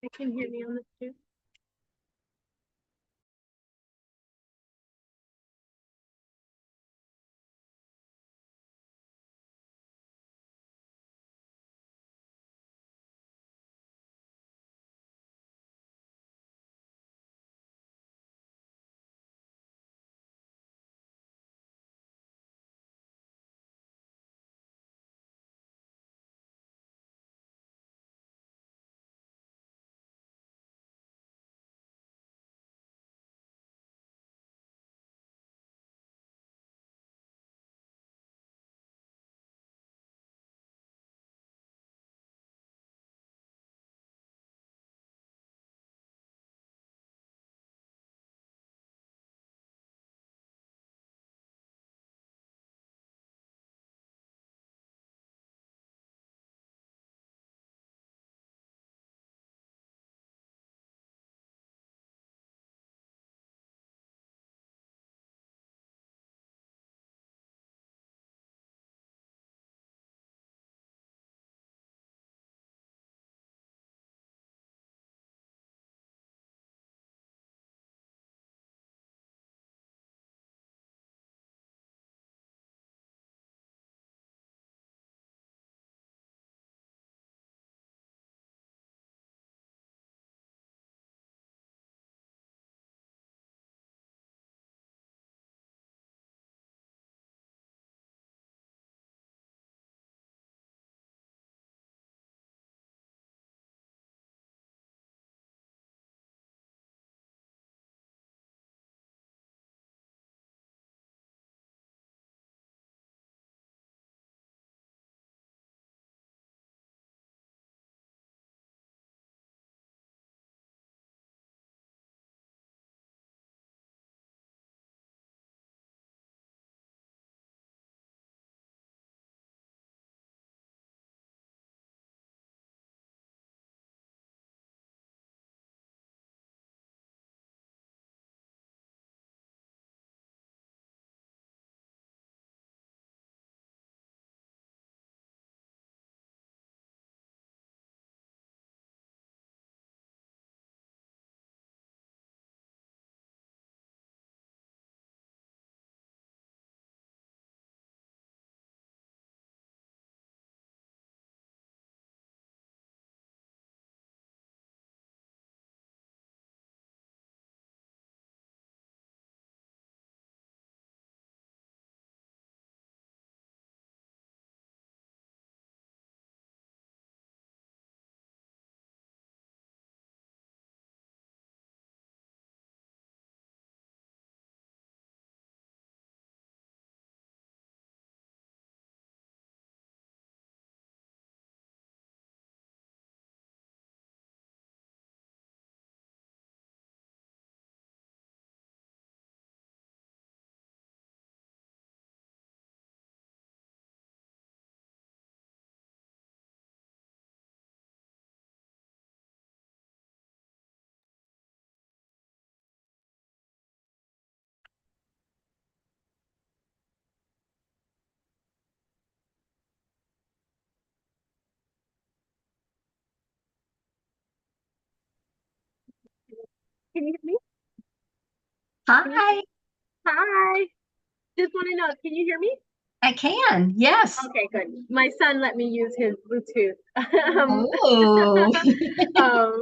I can hear me on this too. Can you hear me? Hi, Hi. Just want to know, can you hear me? I can. Yes. Okay, good. My son let me use his Bluetooth um, Oh,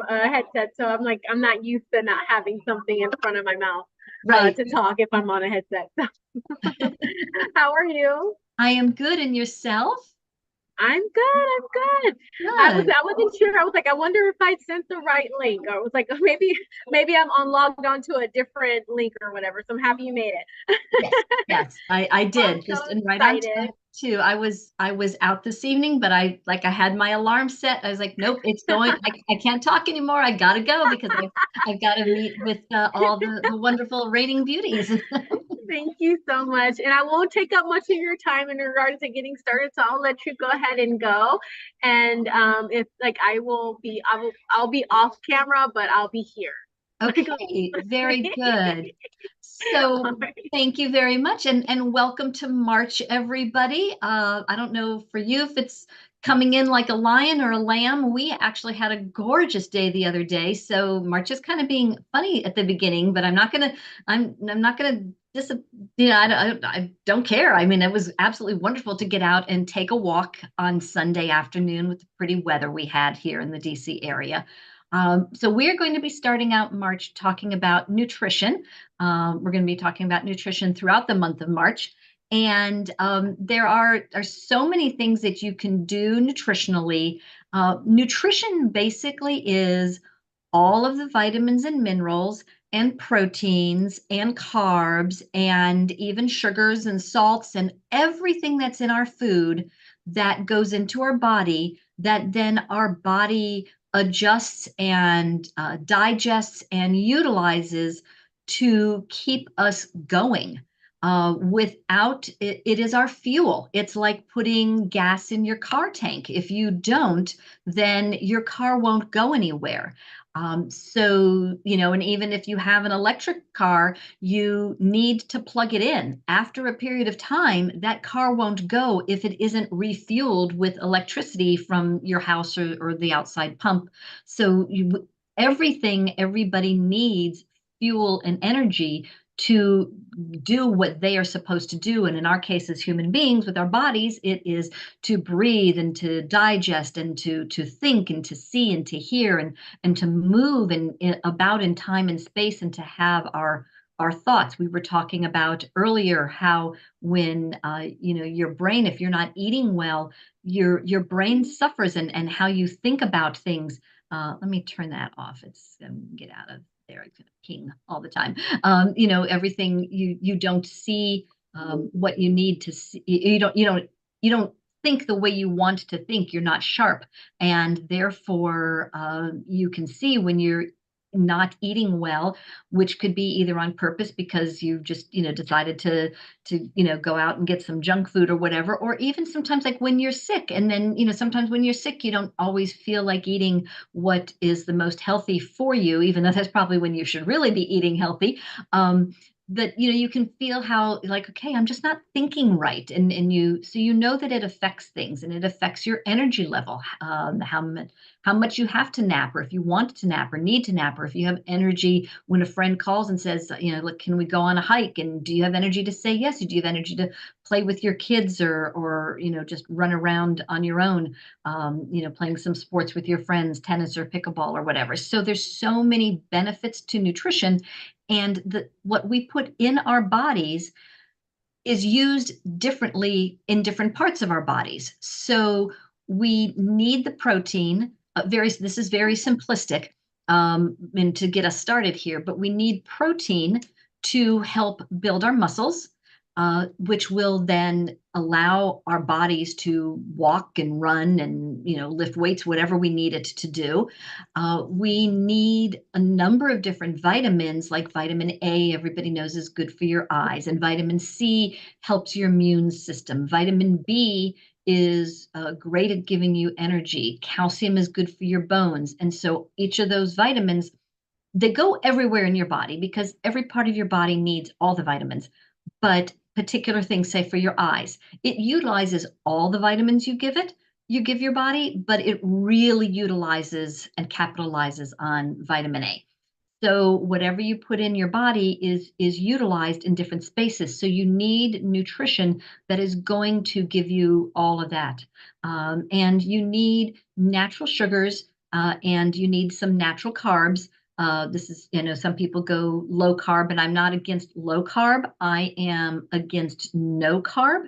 headset, so I'm like, I'm not used to not having something in front of my mouth right. to talk if I'm on a headset. How are you? I am good. And yourself? I'm good. I'm good. Good. I wasn't sure. I was like, I wonder if I sent the right link. I was like, maybe I'm on logged onto a different link or whatever. So I'm happy you made it. Yes, yes, I Well, I'm did. so Just and right on time excited. too. I was out this evening, but I had my alarm set. I was like, nope, it's going. I can't talk anymore. I gotta go because I've got to meet with all the wonderful rating beauties. Thank you so much. And I won't take up much of your time in regards to getting started. So I'll let you go ahead and go. And if like I'll be off camera, but I'll be here. Like Okay, very listening. good. All So right. thank you very much and welcome to March, everybody. I don't know for you if it's coming in like a lion or a lamb. We actually had a gorgeous day the other day. So March is kind of being funny at the beginning, but I'm not gonna dis I don't care. I mean, it was absolutely wonderful to get out and take a walk on Sunday afternoon with the pretty weather we had here in the DC area. So we're going to be starting out March talking about nutrition. We're going to be talking about nutrition throughout the month of March. And there are so many things that you can do nutritionally. Nutrition basically is all of the vitamins and minerals and proteins and carbs and even sugars and salts and everything that's in our food that goes into our body that then our body adjusts and digests and utilizes to keep us going. Without it, it is our fuel. It's like putting gas in your car tank. If you don't, then your car won't go anywhere. So, and even if you have an electric car, you need to plug it in. After a period of time, that car won't go if it isn't refueled with electricity from your house or the outside pump. So, everybody needs fuel and energy to do what they are supposed to do. And in our case, as human beings with our bodies, it is to breathe and to digest and to think and to see and to hear and to move about in time and space and to have our thoughts. We were talking about earlier how when your brain, if you're not eating well, your brain suffers and how you think about things. Let me turn that off. It's get out of there. It's going to ping all the time. Everything you don't see what you need to see. You don't think the way you want to think. You're not sharp, and therefore you can see when you're not eating well, which could be either on purpose because you just decided to go out and get some junk food or whatever, or even sometimes like when you're sick, and then sometimes when you're sick you don't always feel like eating what is the most healthy for you, even though that's probably when you should really be eating healthy. That you can feel how, like, okay, I'm just not thinking right, and you know that it affects things, and it affects your energy level, how much you have to nap, or if you want to nap or need to nap, or if you have energy when a friend calls and says, look, can we go on a hike, and do you have energy to say yes, or do you have energy to play with your kids, or just run around on your own, playing some sports with your friends, tennis or pickleball or whatever. So there's so many benefits to nutrition, and what we put in our bodies is used differently in different parts of our bodies. So we need the protein. This is very simplistic, and to get us started here, but we need protein to help build our muscles, which will then allow our bodies to walk and run and lift weights, whatever we need it to do. We need a number of different vitamins, like vitamin A, everybody knows is good for your eyes, and vitamin C helps your immune system. Vitamin B is great at giving you energy. Calcium is good for your bones. And so each of those vitamins, they go everywhere in your body because every part of your body needs all the vitamins. But particular things, say for your eyes, it utilizes all the vitamins you give your body, but it really utilizes and capitalizes on vitamin A. So whatever you put in your body is utilized in different spaces. So you need nutrition that is going to give you all of that. And you need natural sugars, and you need some natural carbs. This is, some people go low carb, and I'm not against low carb. I am against no carb.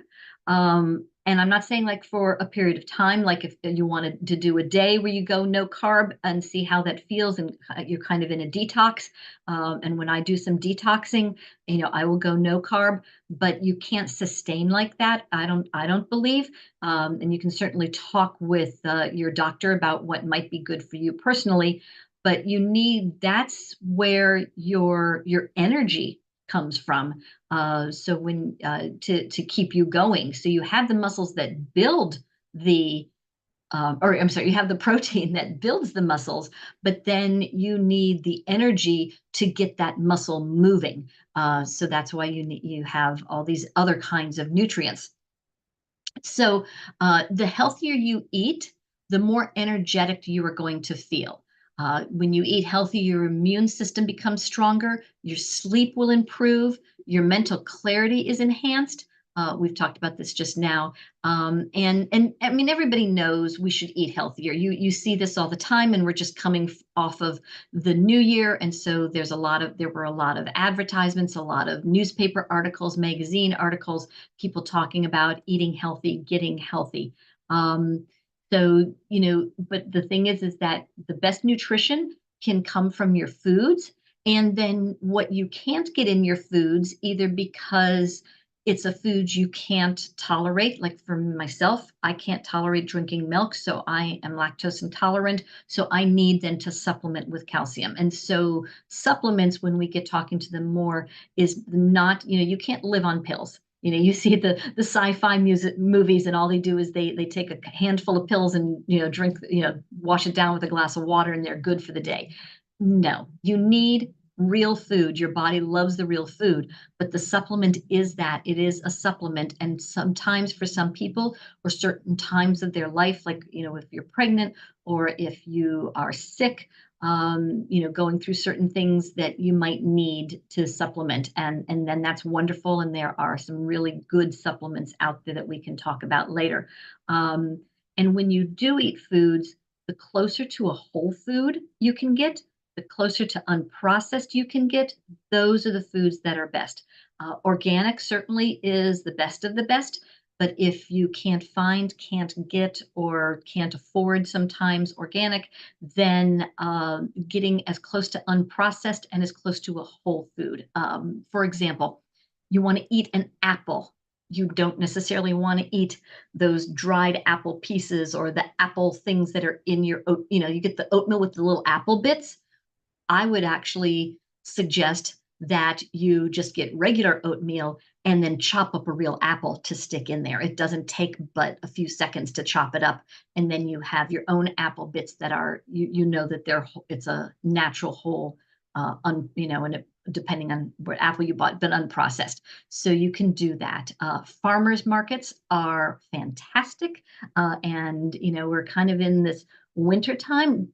And I'm not saying like for a period of time, like if you wanted to do a day where you go no carb and see how that feels, and you're kind of in a detox. And when I do some detoxing, I will go no carb, but you can't sustain like that. I don't believe. And you can certainly talk with your doctor about what might be good for you personally, but that's where your energy comes from. So when to keep you going, so you have the muscles that build or I'm sorry, you have the protein that builds the muscles, but then you need the energy to get that muscle moving. So that's why you have all these other kinds of nutrients. So, the healthier you eat, the more energetic you are going to feel. When you eat healthy, your immune system becomes stronger, your sleep will improve, your mental clarity is enhanced. We've talked about this just now, and I mean everybody knows we should eat healthier. You see this all the time, and we're just coming off of the new year, and so there were a lot of advertisements, a lot of newspaper articles, magazine articles, people talking about eating healthy, getting healthy. Um, but the thing is that the best nutrition can come from your foods. And then what you can't get in your foods, either because it's a food you can't tolerate. Like for myself, I can't tolerate drinking milk, so I am lactose intolerant. So I need then to supplement with calcium. And so supplements, when we get talking to them more, is not, you can't live on pills. You see the sci-fi music movies, and all they do is they take a handful of pills and drink, wash it down with a glass of water, and they're good for the day. No, you need real food. Your body loves the real food, but the supplement is that it is a supplement. And sometimes for some people, or certain times of their life, like if you're pregnant or if you are sick, going through certain things that you might need to supplement. And then that's wonderful. And there are some really good supplements out there that we can talk about later. Um, and when you do eat foods, the closer to a whole food you can get, the closer to unprocessed you can get, those are the foods that are best. Organic certainly is the best of the best, but if you can't find, can't get, or can't afford sometimes organic, then getting as close to unprocessed and as close to a whole food. For example, you want to eat an apple. You don't necessarily want to eat those dried apple pieces or the apple things that are in your oat. You get the oatmeal with the little apple bits. I would actually suggest that you just get regular oatmeal and then chop up a real apple to stick in there. It doesn't take but a few seconds to chop it up, and then you have your own apple bits that are that it's a natural whole, and depending on what apple you bought, but unprocessed. So you can do that. Farmers markets are fantastic, and we're kind of in this wintertime.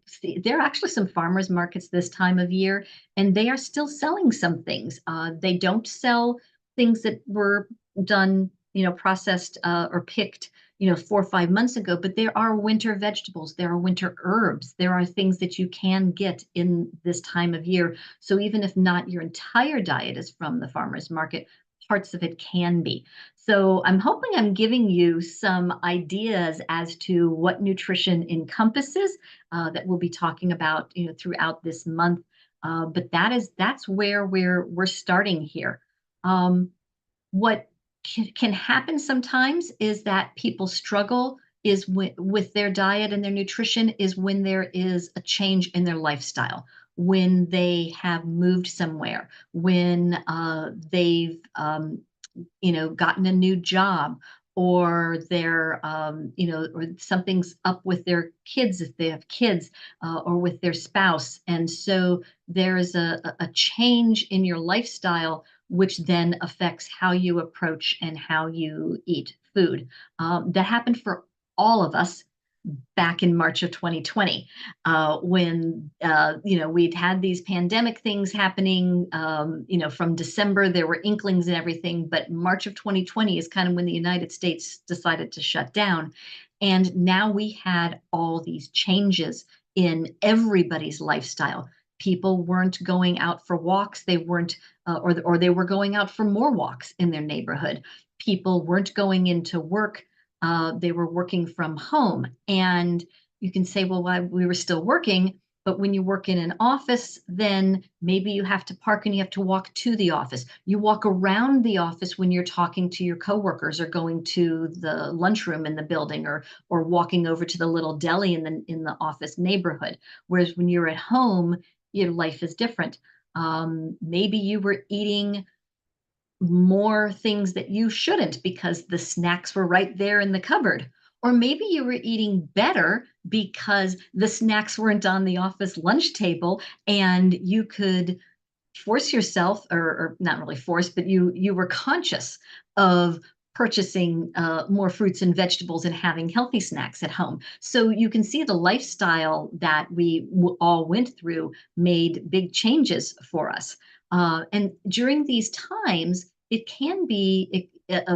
There are actually some farmers markets this time of year, and they are still selling some things. They don't sell things that were done, processed or picked, 4 or 5 months ago, but there are winter vegetables, there are winter herbs, there are things that you can get in this time of year. So even if not your entire diet is from the farmers market, parts of it can be. So I'm hoping I'm giving you some ideas as to what nutrition encompasses, that we'll be talking about, throughout this month. But that's where we're starting here. Um, what can happen sometimes is that people struggle is with their diet and their nutrition is when there is a change in their lifestyle, when they have moved somewhere, when they've gotten a new job, or they're or something's up with their kids if they have kids, or with their spouse, and so there's a change in your lifestyle, which then affects how you approach and how you eat food. That happened for all of us back in March of 2020, when we'd had these pandemic things happening. From December there were inklings and everything, but March of 2020 is kind of when the United States decided to shut down, and now we had all these changes in everybody's lifestyle. People weren't going out for walks. They weren't, or they were going out for more walks in their neighborhood. People weren't going into work, they were working from home. And you can say, well, why we were still working, but when you work in an office, then maybe you have to park and you have to walk to the office. You walk around the office when you're talking to your coworkers or going to the lunchroom in the building, or walking over to the little deli in the office neighborhood. Whereas when you're at home, your life is different. Maybe you were eating more things that you shouldn't because the snacks were right there in the cupboard. Or maybe you were eating better because the snacks weren't on the office lunch table, and you could force yourself, or not really force, but you were conscious of purchasing more fruits and vegetables and having healthy snacks at home. So you can see the lifestyle that we all went through made big changes for us. And during these times, it can be,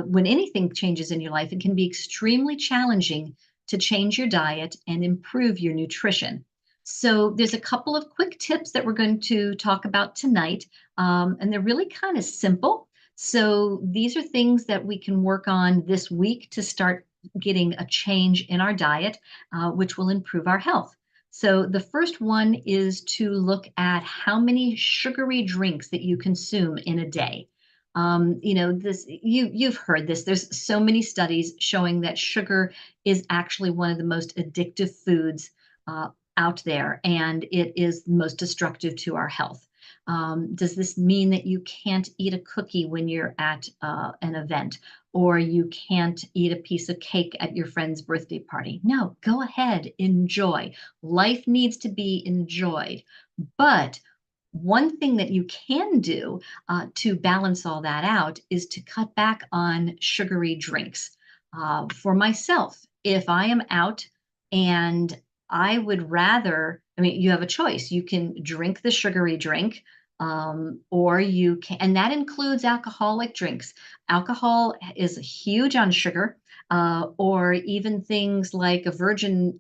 when anything changes in your life, it can be extremely challenging to change your diet and improve your nutrition. So there's a couple of quick tips that we're going to talk about tonight, and they're really kind of simple. So these are things that we can work on this week to start getting a change in our diet, which will improve our health. So the first one is to look at how many sugary drinks that you consume in a day. You've heard this. There's so many studies showing that sugar is actually one of the most addictive foods uh, out there, and it is most destructive to our health. Does this mean that you can't eat a cookie when you're at an event, or you can't eat a piece of cake at your friend's birthday party? No, go ahead, enjoy. Life needs to be enjoyed. But one thing that you can do to balance all that out is to cut back on sugary drinks. For myself, if I am out and I would rather, I mean, you have a choice. You can drink the sugary drink, or you can, and that includes alcoholic drinks. Alcohol is huge on sugar, or even things like a virgin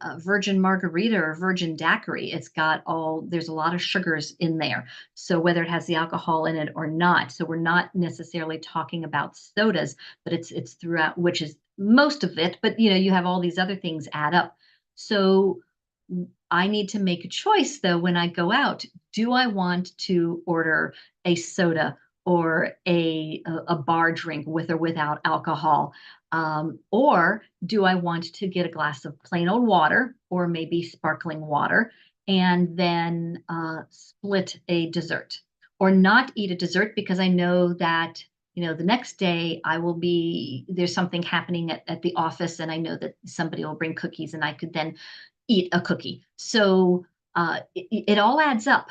margarita or virgin daiquiri. It's got there's a lot of sugars in there. So whether it has the alcohol in it or not. So we're not necessarily talking about sodas, but it's throughout, which is most of it. But you have all these other things add up. So I need to make a choice though when I go out. Do I want to order a soda or a bar drink with or without alcohol? Or do I want to get a glass of plain old water or maybe sparkling water and then split a dessert? Or not eat a dessert because I know that the next day there's something happening at the office, and I know that somebody will bring cookies and I could then eat a cookie. So it all adds up.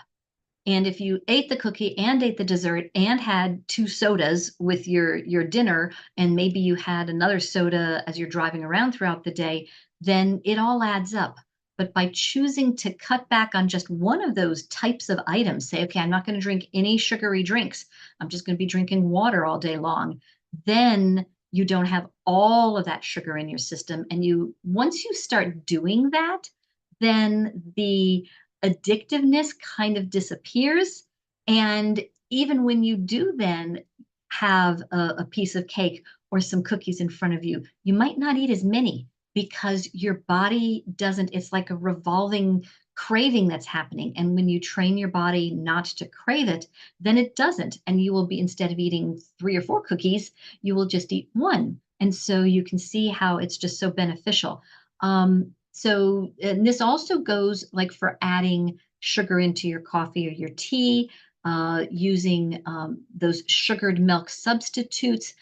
And if you ate the cookie and ate the dessert and had two sodas with your dinner, and maybe you had another soda as you're driving around throughout the day, then it all adds up. But by choosing to cut back on just one of those types of items, say, okay, I'm not going to drink any sugary drinks. I'm just going to be drinking water all day long. Then you don't have all of that sugar in your system. And once you start doing that, then the addictiveness kind of disappears. And even when you do then have a piece of cake or some cookies in front of you, you might not eat as many because your body doesn't, it's like a revolving craving that's happening. And when you train your body not to crave it, then it doesn't. And you will be, instead of eating 3 or 4 cookies, you will just eat one. And so you can see how it's just so beneficial. And this also goes like for adding sugar into your coffee or your tea, using those sugared milk substitutes,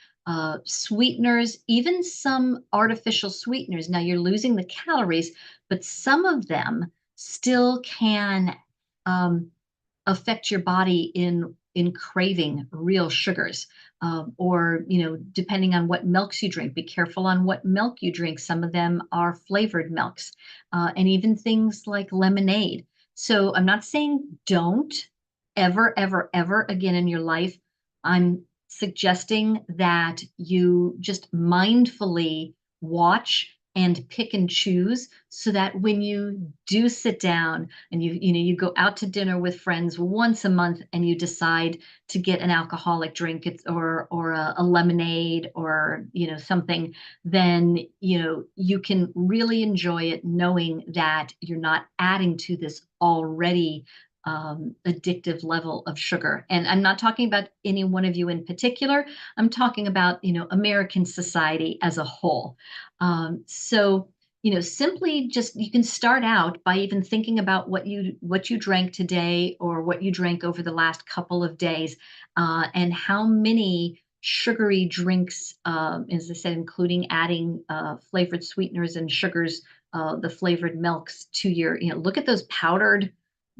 sweeteners, even some artificial sweeteners. Now you're losing the calories, but some of them still can affect your body in craving real sugars. Or depending on what milks you drink, be careful on what milk you drink. Some of them are flavored milks, and even things like lemonade. So I'm not saying don't ever, ever, ever again in your life. I'm suggesting that you just mindfully watch and pick and choose, so that when you do sit down and you go out to dinner with friends once a month and you decide to get an alcoholic drink, or a lemonade, or something, then you can really enjoy it knowing that you're not adding to this already addictive level of sugar. And I'm not talking about any one of you in particular. I'm talking about American society as a whole. So simply just, you can start out by even thinking about what you drank today, or what you drank over the last couple of days, and how many sugary drinks, as I said, including adding flavored sweeteners and sugars, the flavored milks to look at those powdered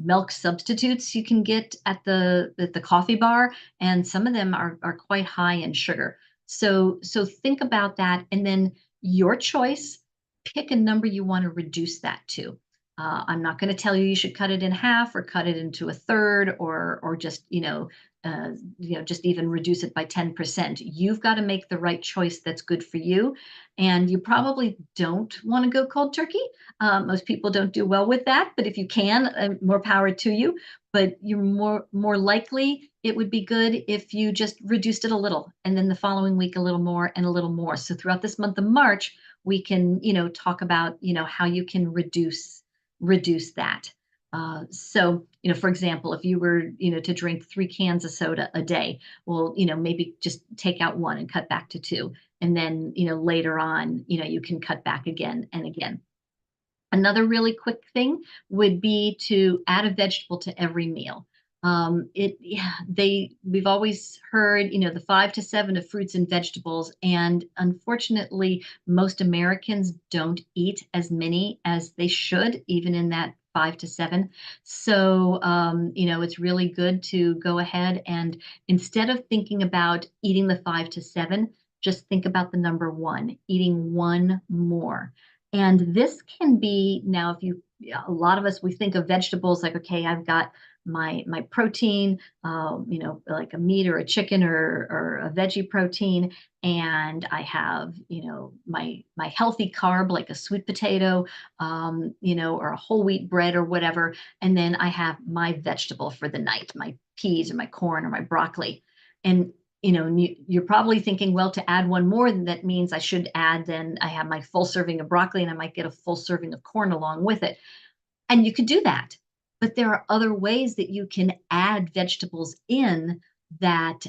milk substitutes you can get at the coffee bar, and some of them are quite high in sugar. So think about that, and then your choice, pick a number you want to reduce that to. I'm not going to tell you you should cut it in half or cut it into a third or just, just even reduce it by 10%. You've got to make the right choice that's good for you. And you probably don't want to go cold turkey. Most people don't do well with that, but if you can, more power to you. But you're more likely it would be good if you just reduced it a little, and then the following week a little more and a little more. So throughout this month of March, we can, talk about, how you can reduce that. So, for example, if you were, to drink 3 cans of soda a day, well, maybe just take out one and cut back to two. And then, later on, you can cut back again and again. Another really quick thing would be to add a vegetable to every meal. We've always heard, the 5 to 7 of fruits and vegetables, and unfortunately, most Americans don't eat as many as they should, even in that 5 to 7. So, it's really good to go ahead and instead of thinking about eating the 5 to 7, just think about the number one, eating one more. And this can be now, if you, a lot of us, we think of vegetables like, okay, I've got my protein, like a meat or a chicken or a veggie protein, and I have, my healthy carb like a sweet potato, or a whole wheat bread or whatever, and then I have my vegetable for the night, my peas or my corn or my broccoli, and you're probably thinking, well, to add one more, that means I should add, then I have my full serving of broccoli and I might get a full serving of corn along with it. And you could do that. But there are other ways that you can add vegetables in that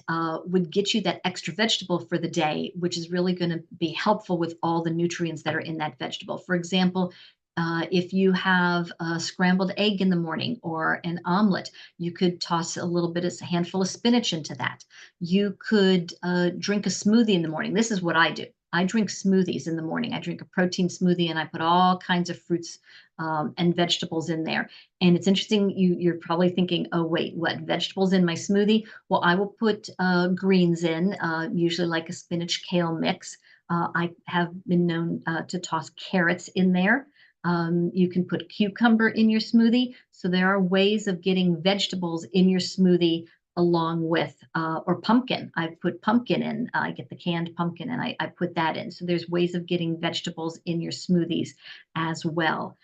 would get you that extra vegetable for the day, which is really going to be helpful with all the nutrients that are in that vegetable. For example, if you have a scrambled egg in the morning or an omelet, you could toss a little bit, a handful of spinach into that. You could drink a smoothie in the morning. This is what I do. I drink smoothies in the morning. I drink a protein smoothie and I put all kinds of fruits and vegetables in there. And it's interesting, you're probably thinking, oh, wait, what, vegetables in my smoothie? Well, I will put greens in, usually like a spinach kale mix. I have been known to toss carrots in there. You can put cucumber in your smoothie. So there are ways of getting vegetables in your smoothie along with, or pumpkin. I put pumpkin in. I get the canned pumpkin and I put that in. So there's ways of getting vegetables in your smoothies as well.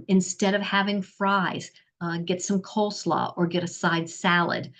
Instead of having fries, get some coleslaw or get a side salad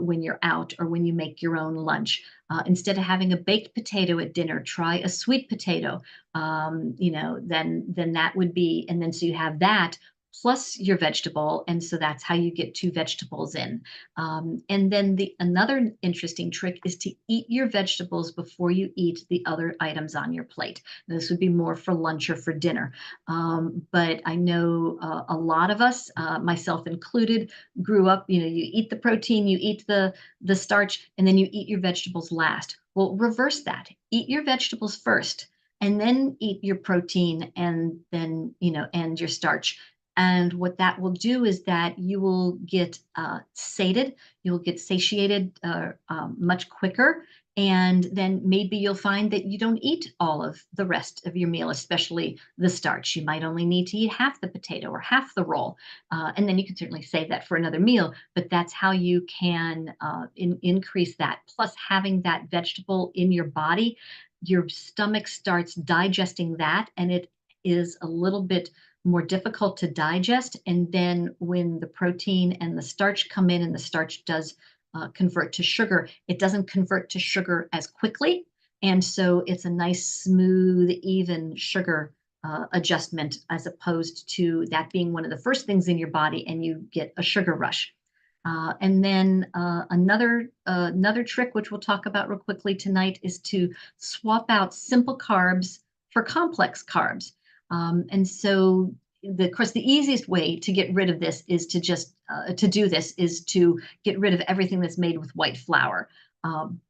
when you're out or when you make your own lunch. Instead of having a baked potato at dinner, try a sweet potato. Then that would be, and then so you have that plus your vegetable, and so that's how you get 2 vegetables in. And then another interesting trick is to eat your vegetables before you eat the other items on your plate. This would be more for lunch or for dinner. But I know a lot of us, myself included, grew up, you eat the protein, you eat the starch, and then you eat your vegetables last. Well, reverse that. Eat your vegetables first, and then eat your protein, and then, and your starch. And what that will do is that you will get sated, you'll get satiated much quicker. And then maybe you'll find that you don't eat all of the rest of your meal, especially the starch. You might only need to eat half the potato or half the roll. And then you can certainly save that for another meal, but that's how you can increase that. Plus, having that vegetable in your body, your stomach starts digesting that, and it is a little bit more difficult to digest. And then when the protein and the starch come in, and the starch does convert to sugar, it doesn't convert to sugar as quickly. And so it's a nice, smooth, even sugar adjustment, as opposed to that being one of the first things in your body and you get a sugar rush. And then another trick, which we'll talk about real quickly tonight, is to swap out simple carbs for complex carbs. And so, of course, the easiest way to get rid of this is to just to do this is to get rid of everything that's made with white flour.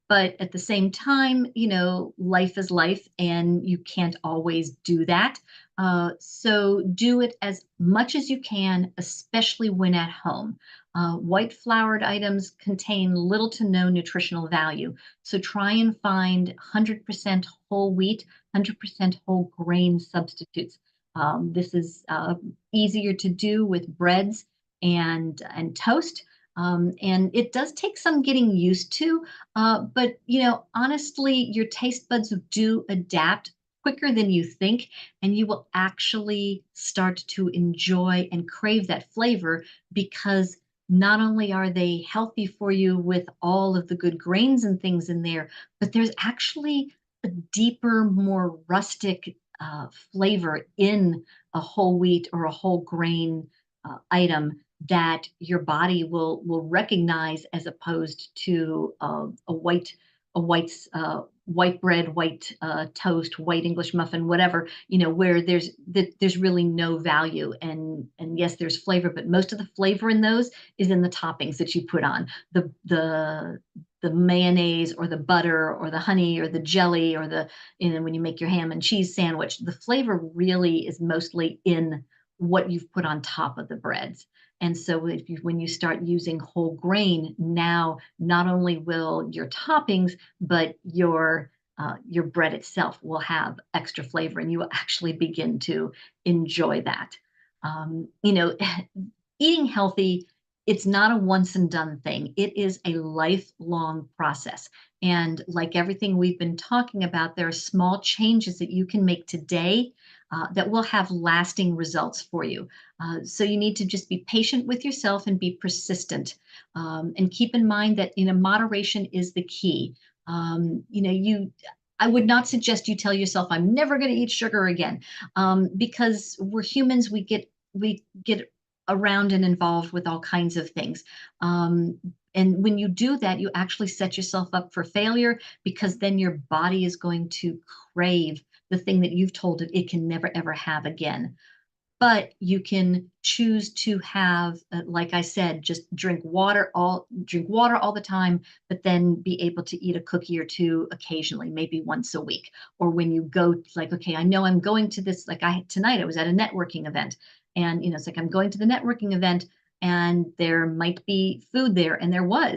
But at the same time, life is life and you can't always do that. So do it as much as you can, especially when at home. White floured items contain little to no nutritional value. So try and find 100% whole wheat, 100% whole grain substitutes. This is easier to do with breads and toast. And it does take some getting used to, but honestly, your taste buds do adapt quicker than you think, and you will actually start to enjoy and crave that flavor because not only are they healthy for you with all of the good grains and things in there, but there's actually a deeper, more rustic flavor in a whole wheat or a whole grain item that your body will recognize as opposed to white bread, white toast, white English muffin, whatever, where there's really no value. And yes, there's flavor, but most of the flavor in those is in the toppings that you put on the mayonnaise or the butter or the honey or the jelly or when you make your ham and cheese sandwich. The flavor really is mostly in what you've put on top of the breads. And so when you start using whole grain, now not only will your toppings, but your bread itself will have extra flavor, and you will actually begin to enjoy that. Eating healthy, it's not a once and done thing. It is a lifelong process. And like everything we've been talking about, there are small changes that you can make today that will have lasting results for you. So you need to just be patient with yourself and be persistent. And keep in mind that moderation is the key. I would not suggest you tell yourself, I'm never going to eat sugar again, because we're humans. We get around and involved with all kinds of things. And when you do that, you actually set yourself up for failure because then your body is going to crave the thing that you've told it can never ever have again. But you can choose to have, like I said, just drink water all the time, but then be able to eat a cookie or two occasionally, maybe once a week. Or when you go, like, okay, I know I'm going to this, like tonight I was at a networking event, and it's like I'm going to the networking event, and there might be food there, and there were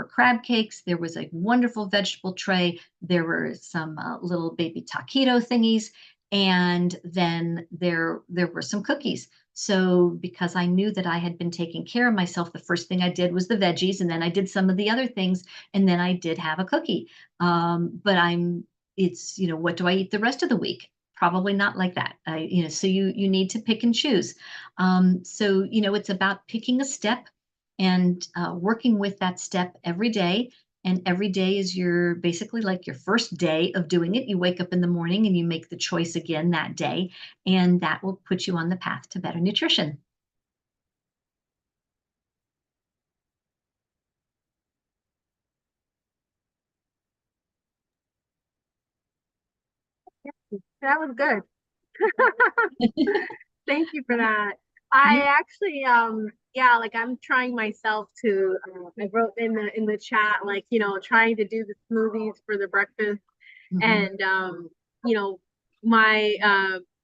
crab cakes, there was a wonderful vegetable tray, there were some little baby taquito thingies, and then there were some cookies. So because I knew that I had been taking care of myself, the first thing I did was the veggies, and then I did some of the other things, and then I did have a cookie. But it's, what do I eat the rest of the week? Probably not like that. So you need to pick and choose. So it's about picking a step and working with that step every day. And every day is basically like your first day of doing it. You wake up in the morning and you make the choice again that day, and that will put you on the path to better nutrition. That was good. Thank you for that. I You, actually, yeah, like I'm trying myself to. I wrote in the chat, like trying to do the smoothies for the breakfast, mhm. and my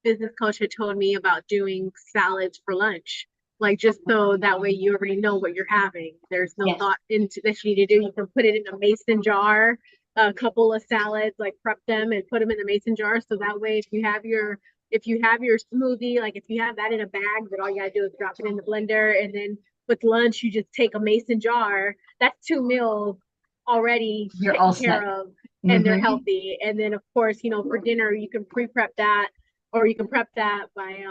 business coach had told me about doing salads for lunch, like just so that way you already know what you're having. There's no Yes, thought into that you need to do. You can put it in a mason jar, a couple of salads, like prep them and put them in the mason jar, so that way if you have your smoothie, like if you have that in a bag, then all you gotta do is drop it in the blender, and then with lunch you just take a mason jar. That's 2 meals already you're all taken set. care of, and they're Hmm. healthy. And then of course, for dinner you can pre-prep that, or you can prep that by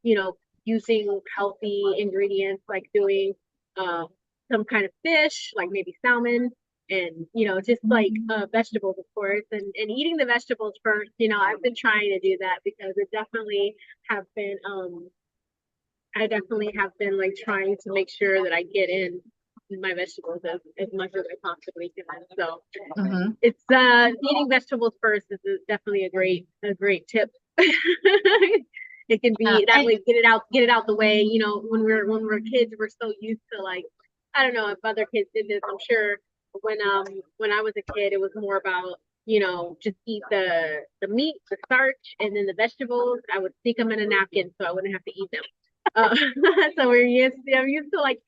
you know, using healthy ingredients, like doing uh some kind of fish, like maybe salmon, and just like vegetables, of course, and eating the vegetables first. I've been trying to do that because it definitely have been I definitely have been like trying to make sure that I get in my vegetables as much as I possibly can. So Hmm. it's eating vegetables first is definitely a great tip. It can Yeah, be that way, get it out the way. When we're kids, we're so used to, like, I don't know if other kids did this, I'm sure, when I was a kid, it was more about just eat the meat, the starch, and then the vegetables. I would stick them in a napkin so I wouldn't have to eat them. Uh, so I'm used to like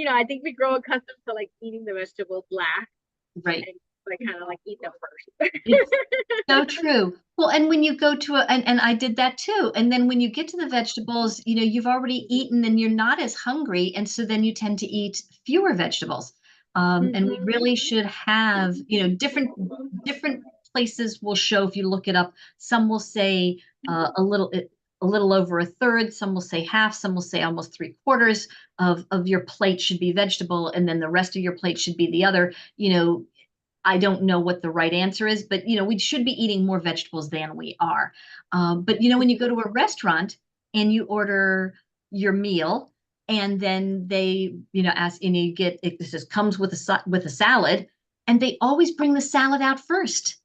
I think we grow accustomed to like eating the vegetables last Right. and like kind of like eat them first. It's so true. Well, and when you go to and I did that too. And then when you get to the vegetables, you've already eaten and you're not as hungry. And so then you tend to eat fewer vegetables. And we really Mm-hmm. should have, different places will show if you look it up. Some will say a little over a third. Some will say half. Some will say almost three quarters of your plate should be vegetable, and then the rest of your plate should be the other. I don't know what the right answer is, but we should be eating more vegetables than we are. But when you go to a restaurant and you order your meal, and then they, ask, and you get it. This comes with a salad, and they always bring the salad out first.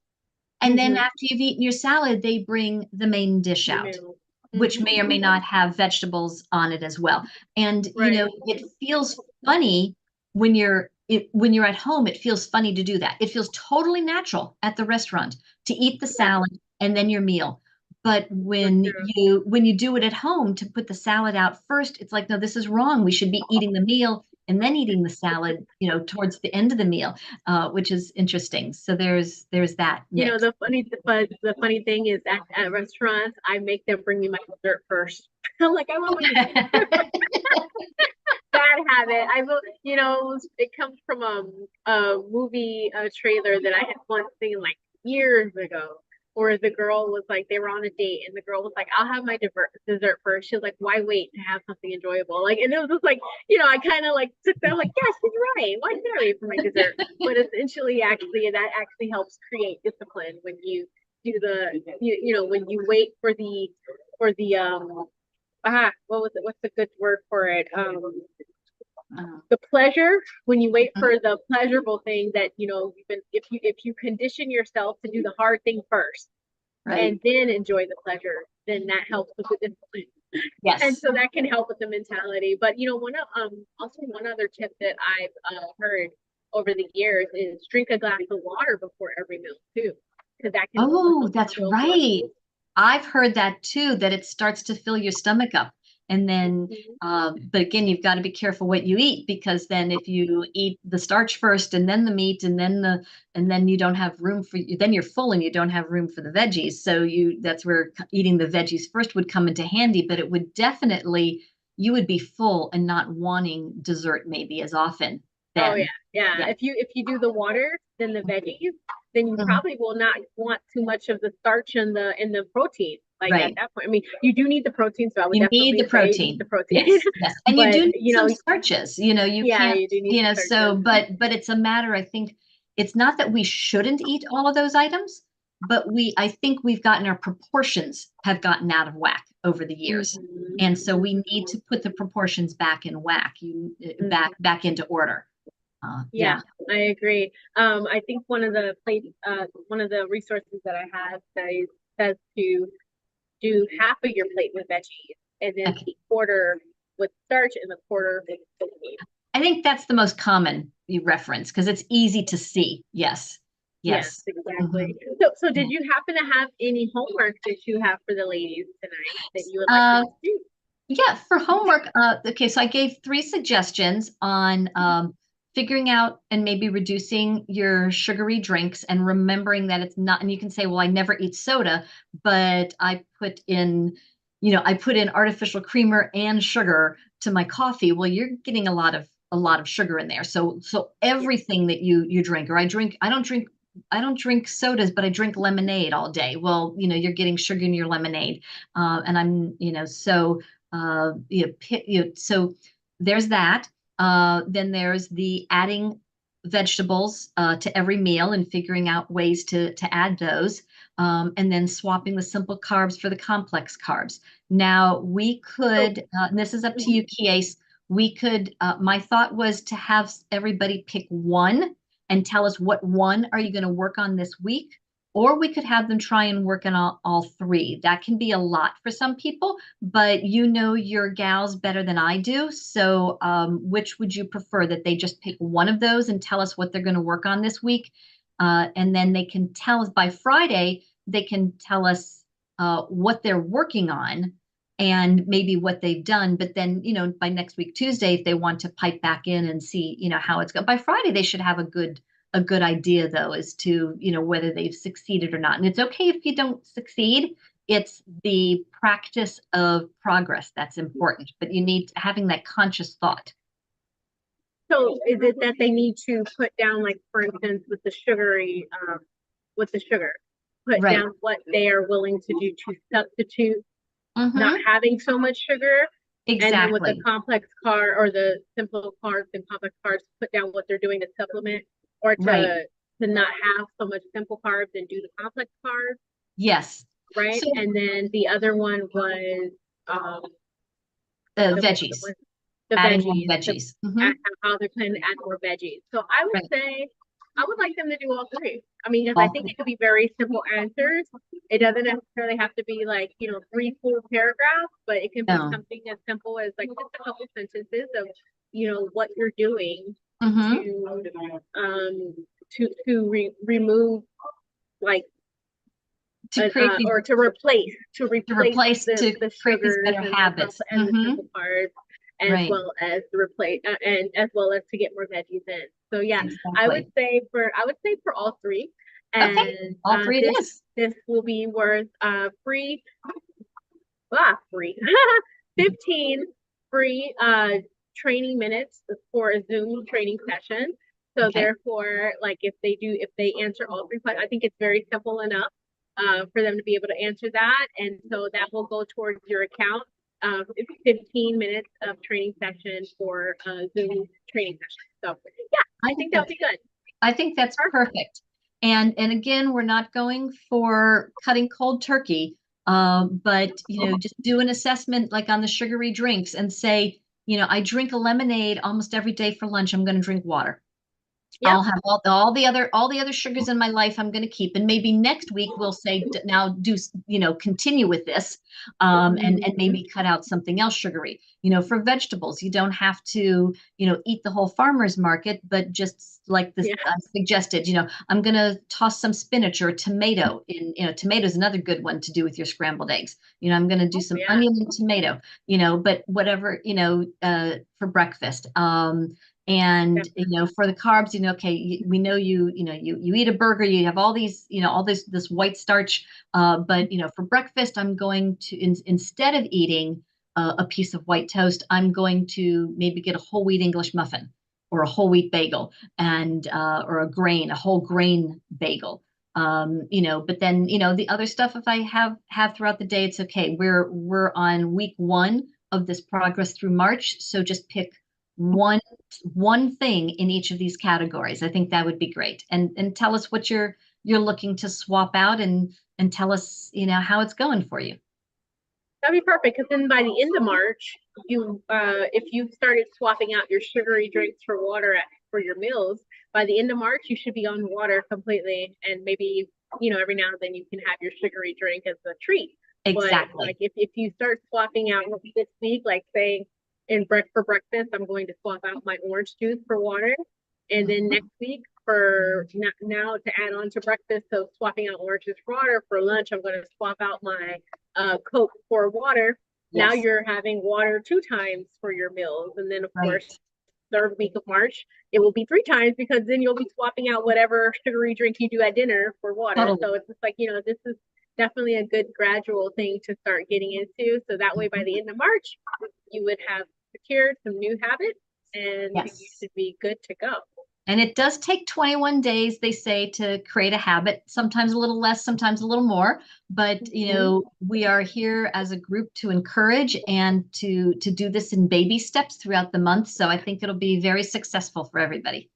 And then Mm-hmm. after you've eaten your salad, they bring the main dish The out, meal. which may or may Mm-hmm. not have vegetables on it as well. And Right. it feels funny when you're at home. It feels funny to do that. It feels totally natural at the restaurant to eat the Yeah, salad and then your meal. But for when sure. you do it at home to put the salad out first, it's like, no, this is wrong. We should be eating the meal and then eating the salad, towards the end of the meal, which is interesting. So there's that mix. The funny thing is at restaurants, I make them bring me my dessert first. I'm like, I want my dessert. Bad habit. I will, it comes from a movie trailer that I had once seen like years ago, where the girl was like, they were on a date, and the girl was like, I'll have my dessert first. She was like, why wait to have something enjoyable? Like, and it was just like, I kind of like took that, like, yeah, she's right. Why did I wait for my dessert? But essentially, actually, that actually helps create discipline when you do when you wait for the what was it? What's the good word for it? The pleasure when you wait for the pleasurable thing that even if you condition yourself to do the hard thing first Right. and then enjoy the pleasure, then that helps with the discipline, and Yes. so that can help with the mentality. But one other tip that I've heard over the years is drink a glass of water before every meal too, because that can also Oh, help you that's feel more right. full. I've heard that too, that it starts to fill your stomach up. And then, Mm-hmm. but again, you've got to be careful what you eat, because then if you eat the starch first and then the meat and then you don't have room then you're full and you don't have room for the veggies. So that's where eating the veggies first would come into handy, but it would definitely, you would be full and not wanting dessert maybe as often Oh yeah, then. yeah. Yeah. If you do the water, then the veggies, then you Mhm. probably will not want too much of the starch and the protein. Like at Right. that point, I mean, you do need the protein, so I would You need the definitely say eat the protein. protein. Yes, yes. And you But do need some starches. You yeah, can't, you do need the so, starches. but it's a matter, I think it's not that we shouldn't eat all of those items, but I think we've gotten our proportions have gotten out of whack over the years. And so we need to put the proportions back in whack, Mhm. back into order. Yeah, Yeah. I agree. I think one of the resources that I have says to do half of your plate with veggies and then Okay. the quarter with starch and the quarter with protein. I think that's the most common you reference because it's easy to see. Yes. Yes, Yes. exactly. Mhm. So did you happen to have any homework that you have for the ladies tonight that you would like them Uh, to do? Yeah, for homework, okay, so I gave three suggestions on figuring out and maybe reducing your sugary drinks and remembering that it's not, and you can say, well, I never eat soda, but I put in artificial creamer and sugar to my coffee. Well, you're getting a lot of sugar in there. So Yeah. everything that you drink, or I don't drink sodas, but I drink lemonade all day. Well, you're getting sugar in your lemonade. And I'm, so so there's that. Then there's the adding vegetables to every meal and figuring out ways to add those. And then swapping the simple carbs for the complex carbs. Now we So could, and this is up to mhm. you, Case. We could. My thought was to have everybody pick one and tell us what one are you going to work on this week. or we could have them try and work on all three. That can be a lot for some people, but you know your gals better than I do. So, which would you prefer, that they just pick one of those and tell us what they're going to work on this week? And then they can tell us by Friday, they can tell us what they're working on and maybe what they've done. But then, by next week, Tuesday, if they want to pipe back in and see, how it's going, by Friday, they should have a good idea though as to whether they've succeeded or not. And it's okay if you don't succeed. It's the practice of progress that's important, but you need having that conscious thought. So is it that they need to put down, like, for instance, with the sugar, put Right. down what they are willing to do to substitute not Hmm. having so much sugar, and then with the Exactly. complex carb or the simple carbs and complex carbs, put down what they're doing to supplement or Right. to not have so much simple carbs and do the complex carbs, Yes. right? So And then the other one was um, the veggies, one the adding more veggies, veggies. how they're planning to add more veggies. So I would Right. say I would like them to do all three. I mean, because I All think three. it could be very simple answers. It doesn't necessarily have to be like, three full paragraphs, but it can be No. something as simple as like just a couple sentences of, what you're doing Hmm. to remove, like, To create these, or to to replace replace, to the create these sugars better and the habits. and the simple carbs, as Right. well as to replace and as well as to get more veggies in. So yeah, Exactly. I would say for all three, Okay. and All three it is. this will be worth free 15 free training minutes for a Zoom training session. So Okay. therefore, like, if they answer all three questions, I think it's very simple enough for them to be able to answer that, and so that will go towards your account. 15 minutes of training session for Zoom training session. So yeah, I I think think that'll that's be good. I think that's Perfect. perfect. And again, we're not going for cutting cold turkey, but just do an assessment like on the sugary drinks and say, I drink a lemonade almost every day for lunch. I'm going to drink water. Yep. I'll have all the other sugars in my life I'm going to keep, and maybe next week we'll say, now do continue with this, and Mm-hmm. maybe cut out something else sugary. For vegetables, you don't have to eat the whole farmer's market, but just like this Yeah. I suggested, I'm going to toss some spinach or a tomato in. Tomato's another good one to do with your scrambled eggs. I'm going to do Oh some yeah. onion and tomato. But whatever, for breakfast. And Definitely. for the carbs, okay, we know you eat a burger, you have all these, all this white starch, but for breakfast, I'm going to, instead of eating a piece of white toast, I'm going to maybe get a whole wheat English muffin or a whole wheat bagel, and or a whole grain bagel. But then the other stuff, if I have throughout the day, it's okay. We're on week one of this progress through March, so just pick one one thing in each of these categories. I think that would be great. And tell us what you're looking to swap out, and tell us, how it's going for you. That'd be perfect, because then by the end of March, if you started swapping out your sugary drinks for water for your meals, by the end of March you should be on water completely, and maybe every now and then you can have your sugary drink as a treat. But like, Exactly. if you start swapping out this week, like saying for breakfast, I'm going to swap out my orange juice for water, and then Mhm. next week for now to add on to breakfast, so swapping out orange juice for water. For lunch, I'm going to swap out my Coke for water. Now Yes. you're having water two times for your meals. And then, of Right. course, third week of March, it will be three times, because then you'll be swapping out whatever sugary drink you do at dinner for water. So Totally. it's just like, this is definitely a good gradual thing to start getting into. So that way, by Mhm. the end of March, you would have secured some new habits, and you Yes. should be good to go. And it does take 21 days, they say, to create a habit, sometimes a little less, sometimes a little more. But, Mm-hmm. we are here as a group to encourage and to do this in baby steps throughout the month. So I think it'll be very successful for everybody.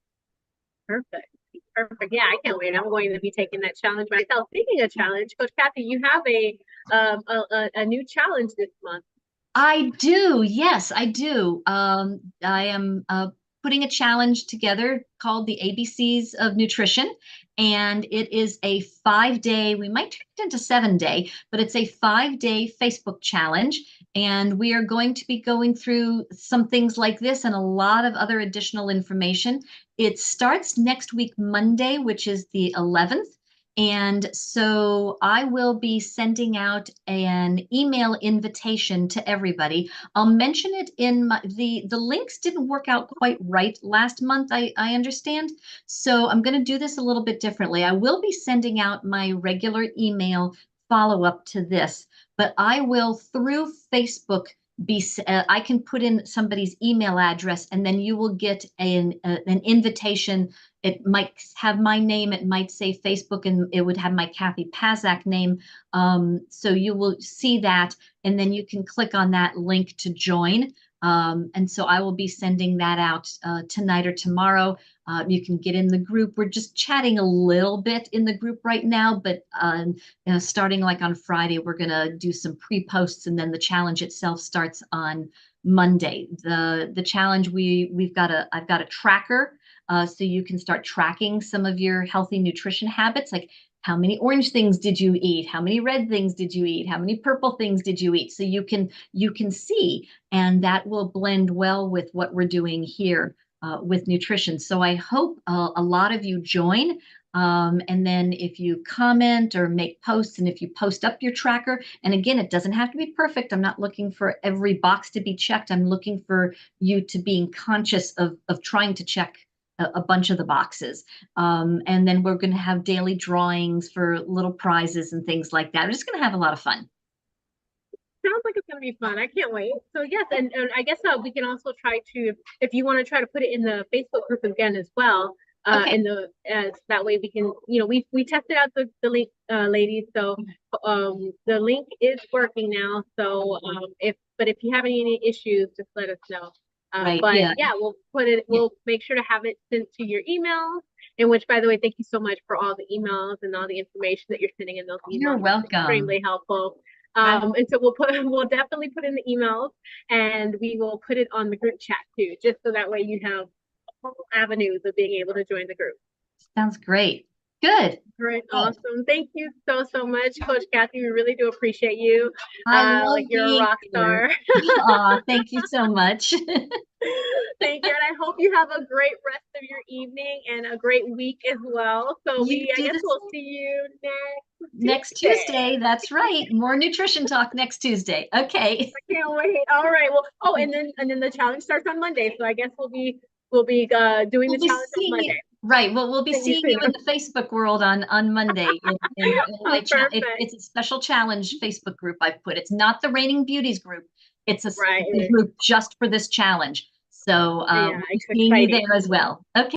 Perfect. Perfect. Yeah, I can't wait. I'm going to be taking that challenge myself. Speaking of challenge, Coach Kathy, you have a new challenge this month. I do. Yes, I do. I am putting a challenge together called the ABCs of Nutrition. And it is a 5 day, we might turn it into 7 day, but it's a 5 day Facebook challenge. And we are going to be going through some things like this and a lot of other additional information. It starts next week, Monday, which is the 11th. And so I will be sending out an email invitation to everybody. I'll mention it in the links didn't work out quite right last month, I understand. So I'm going to do this a little bit differently. I will be sending out my regular email follow up to this, but I will through Facebook I can put in somebody's email address and then you will get an invitation. It might have my name, it might say Facebook, and it would have my Kathy Pazak name. So you will see that, and then you can click on that link to join. And so I will be sending that out tonight or tomorrow. You can get in the group. We're just chatting a little bit in the group right now, but starting like on Friday, we're going to do some pre-posts, and then the challenge itself starts on Monday. The challenge I've got a tracker, so you can start tracking some of your healthy nutrition habits, like how many orange things did you eat? How many red things did you eat? How many purple things did you eat? So you can see, and that will blend well with what we're doing here with nutrition. So I hope a lot of you join. And then if you comment or make posts, and if you post up your tracker, and again, it doesn't have to be perfect. I'm not looking for every box to be checked. I'm looking for you to being conscious of trying to check a bunch of the boxes. And then we're going to have daily drawings for little prizes and things like that. We're just going to have a lot of fun. Sounds like it's gonna be fun. I can't wait. So yes, and I guess we can also try to, if you want to try to put it in the Facebook group again as well. Okay, And the that way we can, we tested out the link, ladies. So the link is working now. So if you have any issues, just let us know. right. But Yeah. yeah, we'll put it. Yeah. We'll make sure to have it sent to your emails. In which, by the way, thank you so much for all the emails and all the information that you're sending in those You're emails. It's welcome. extremely helpful. I, And so we'll definitely put in the emails, and we will put it on the group chat too, just so that way you have multiple avenues of being able to join the group. sounds great. Good. Great, Good. awesome. Thank you so much, Coach Kathy. We really do appreciate you. I Like love you're a being rock here. star. Aw, thank you so much. Thank you. And I hope you have a great rest of your evening and a great week as well. So You I do guess the we'll same. see you next Next Tuesday. Tuesday. That's right. More nutrition talk next Tuesday. Okay. Can't wait. All right. Well, oh, and then the challenge starts on Monday. So I guess we'll be doing We'll the be challenge on seeing you. Monday. Right. Well, we'll be See you seeing you in soon. the Facebook world on Monday Oh, perfect. it's a special challenge Facebook group I've put. It's not the Raining Beauties group. It's a Right. group just for this challenge. So Yeah, we'll be it's seeing you exciting. there as well. Okay.